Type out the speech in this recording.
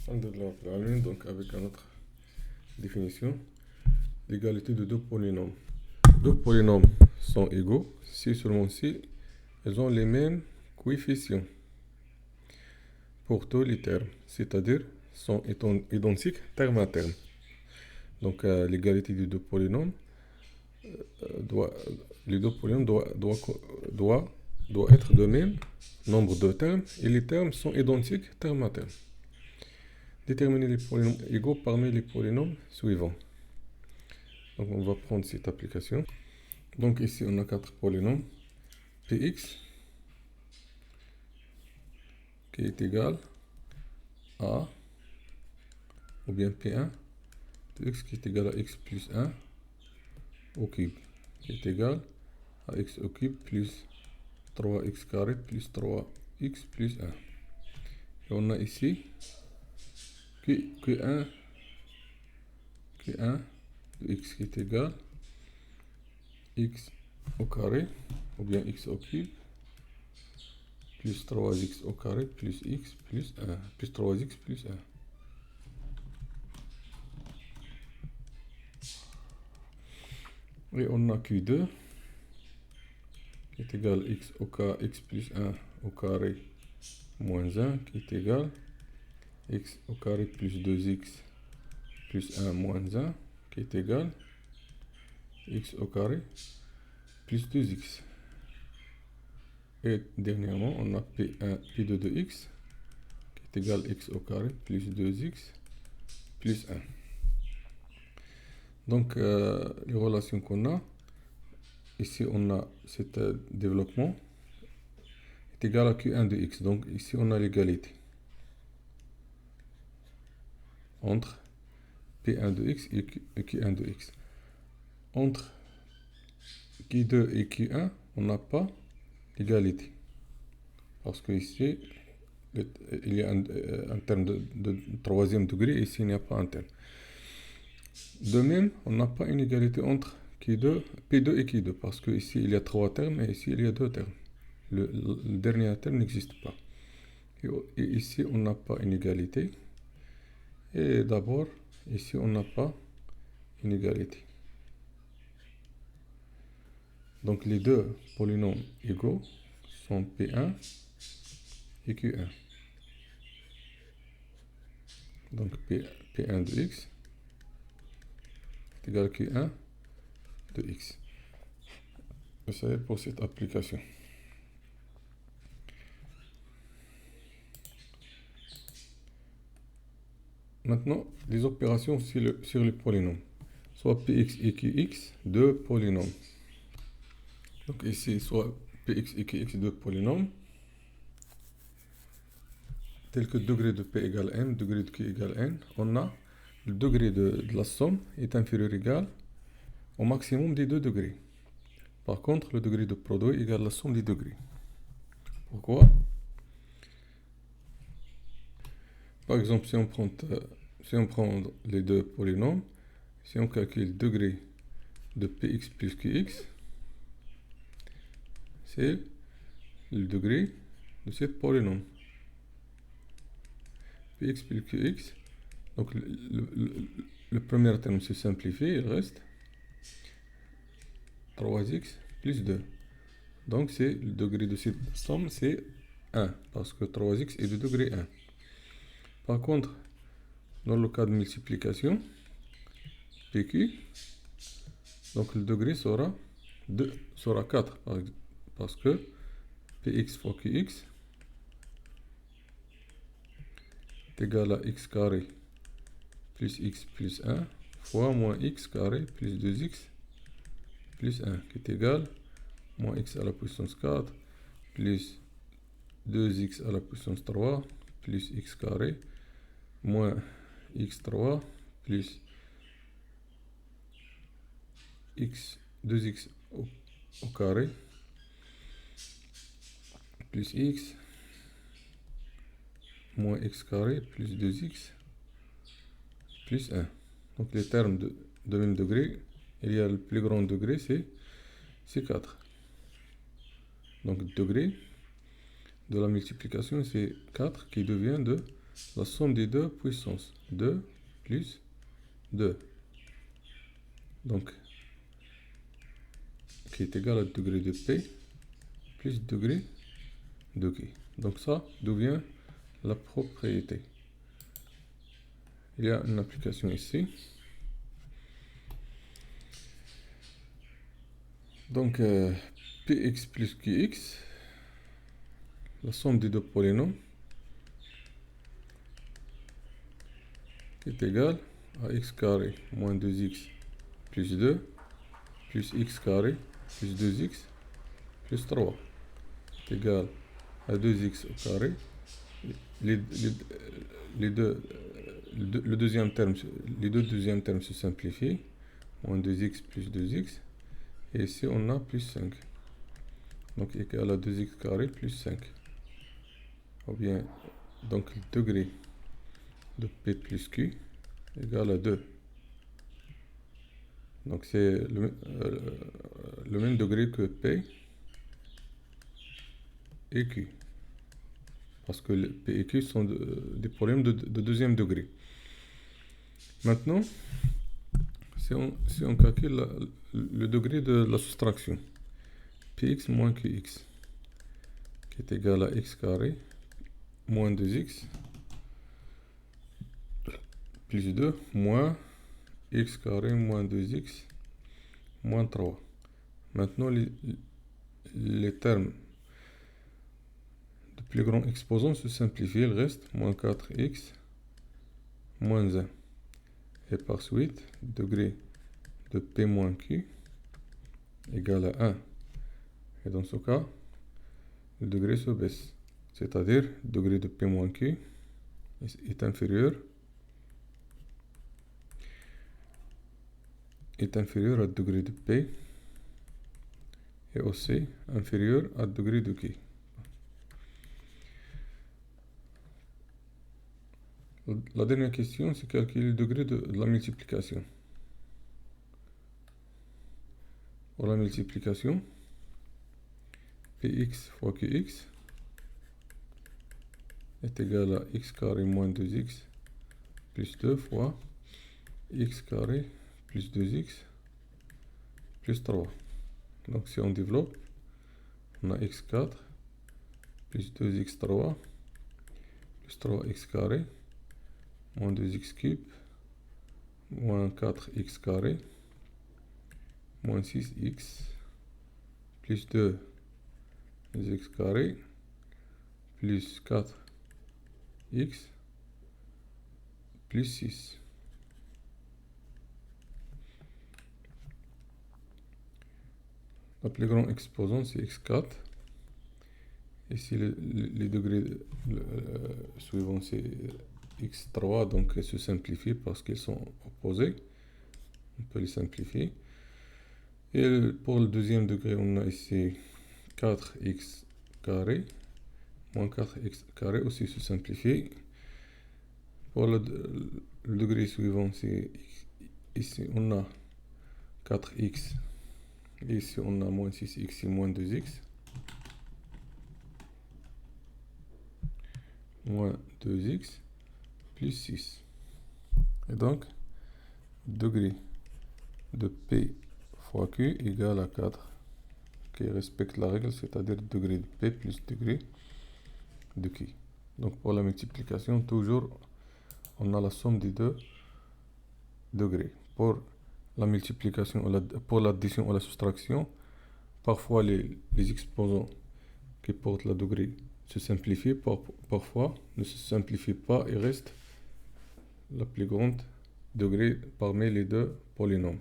Alhamdulillah, donc avec une autre définition, l'égalité de deux polynômes. Deux polynômes sont égaux si seulement si ils ont les mêmes coefficients pour tous les termes, c'est-à-dire sont identiques terme à terme. Donc l'égalité des deux polynômes doit, les deux polynômes doit être de même nombre de termes et les termes sont identiques terme à terme. Déterminer les polynômes égaux parmi les polynômes suivants. Donc on va prendre cette application. Donc ici on a quatre polynômes. Px qui est égal à, ou bien P1 de x qui est égal à x plus 1 au cube, qui est égal à x au cube plus 3x carré plus 3x plus 1. Et on a ici Q1 de x qui est égal à x au carré, ou bien x au cube, plus 3x au carré, plus x plus 1, plus 3x plus 1. Et on a Q2 qui est égal à x au carré, x plus 1 au carré moins 1 qui est égal à x au carré plus 2x plus 1 moins 1 qui est égal à x au carré plus 2x. Et dernièrement, on a P1, P2 de x qui est égal à x au carré plus 2x plus 1. Donc, les relations qu'on a, ici on a cet développement est égal à Q1 de x. Donc ici on a l'égalité entre P1 de x et Q1 de x. Entre Q2 et Q1, on n'a pas l'égalité. Parce que ici, il y a un terme de troisième degré, et ici il n'y a pas un terme. De même, on n'a pas une égalité entre Q2, P2 et Q2, parce que ici il y a trois termes et ici il y a deux termes. Le dernier terme n'existe pas. Et ici on n'a pas une égalité. Et d'abord, ici on n'a pas une égalité. Donc les deux polynômes égaux sont P1 et Q1. Donc P1 de x est égal à Q1 de x. Et ça est pour cette application. Maintenant, les opérations sur les polynômes. Soit Px et Qx, deux polynômes. Donc ici, soit Px et Qx, deux polynômes. Tel que degré de P égale m, degré de Q égale n. On a le degré de la somme est inférieur ou égal au maximum des deux degrés. Par contre, le degré de produit égale la somme des degrés. Pourquoi? Par exemple, si on prend les deux polynômes, si on calcule le degré de Px plus Qx, c'est le degré de ce polynôme. Px plus Qx, donc le premier terme se simplifie, il reste 3x plus 2. Donc c'est le degré de cette somme, c'est 1, parce que 3x est de degré 1. Par contre, dans le cas de multiplication, PQ, donc le degré sera 4, parce que Px fois Qx est égal à x carré plus x plus 1 fois moins x carré plus 2x plus 1 qui est égal à moins x à la puissance 4 plus 2x à la puissance 3 plus x carré moins x3 plus x 2x au carré plus x moins x carré plus 2x plus 1. Donc les termes de même degré, il y a le plus grand degré, c'est 4. Donc le degré de la multiplication, c'est 4 qui devient de la somme des deux puissances. 2 plus 2. Donc, qui est égal à degré de P plus degré de Q. Donc ça devient la propriété. Il y a une application ici. Donc, Px plus Qx, la somme des deux polynômes, est égale à x carré moins 2x plus 2 plus x carré plus 2x plus 3 est égal à 2x au carré. Les deux deuxièmes termes se simplifient. Moins 2x plus 2x. Et ici, on a plus 5. Donc, égal à 2x carré plus 5. Ou bien, donc, le degré de P plus Q égale à 2. Donc, c'est le même degré que P et Q. Parce que P et Q sont des problèmes de deuxième degré. Maintenant, si on calcule le degré de la soustraction, Px moins Qx, qui est égal à x carré moins 2x plus 2 moins x carré moins 2x moins 3. Maintenant, les termes de plus grand exposant se simplifient. Il reste moins 4x moins 1. Et par suite, degré de P moins Q égale à 1. Et dans ce cas, le degré se baisse. C'est-à-dire, le degré de P moins Q est inférieur à degré de P et aussi inférieur à degré de Q. La dernière question, c'est calculer le degré de la multiplication. Pour la multiplication, Px fois Qx est égal à x carré moins 2x plus 2 fois x carré plus 2x plus 3. Donc si on développe, on a x4 plus 2x3 plus 3x carré moins 2x cube moins 4x carré moins 6x plus 2x carré plus 4x plus 6. La plus grande exposant, c'est x4. Ici, les degrés suivants, c'est x3, donc elles se simplifient parce qu'ils sont opposés. On peut les simplifier. Et pour le deuxième degré, on a ici 4x carré, moins 4x carré aussi se simplifie. Pour le degré suivant, c'est ici on a 4x, ici on a moins 6x et moins 2x, moins 2x plus 6. Et donc, degré de P fois Q égale à 4, qui respecte la règle, c'est-à-dire degré de P plus degré de Q. Donc pour la multiplication, toujours, on a la somme des deux degrés. Pour la multiplication, pour l'addition ou la soustraction, parfois les exposants qui portent le degré se simplifient, parfois ne se simplifient pas et reste la plus grande degré parmi les deux polynômes.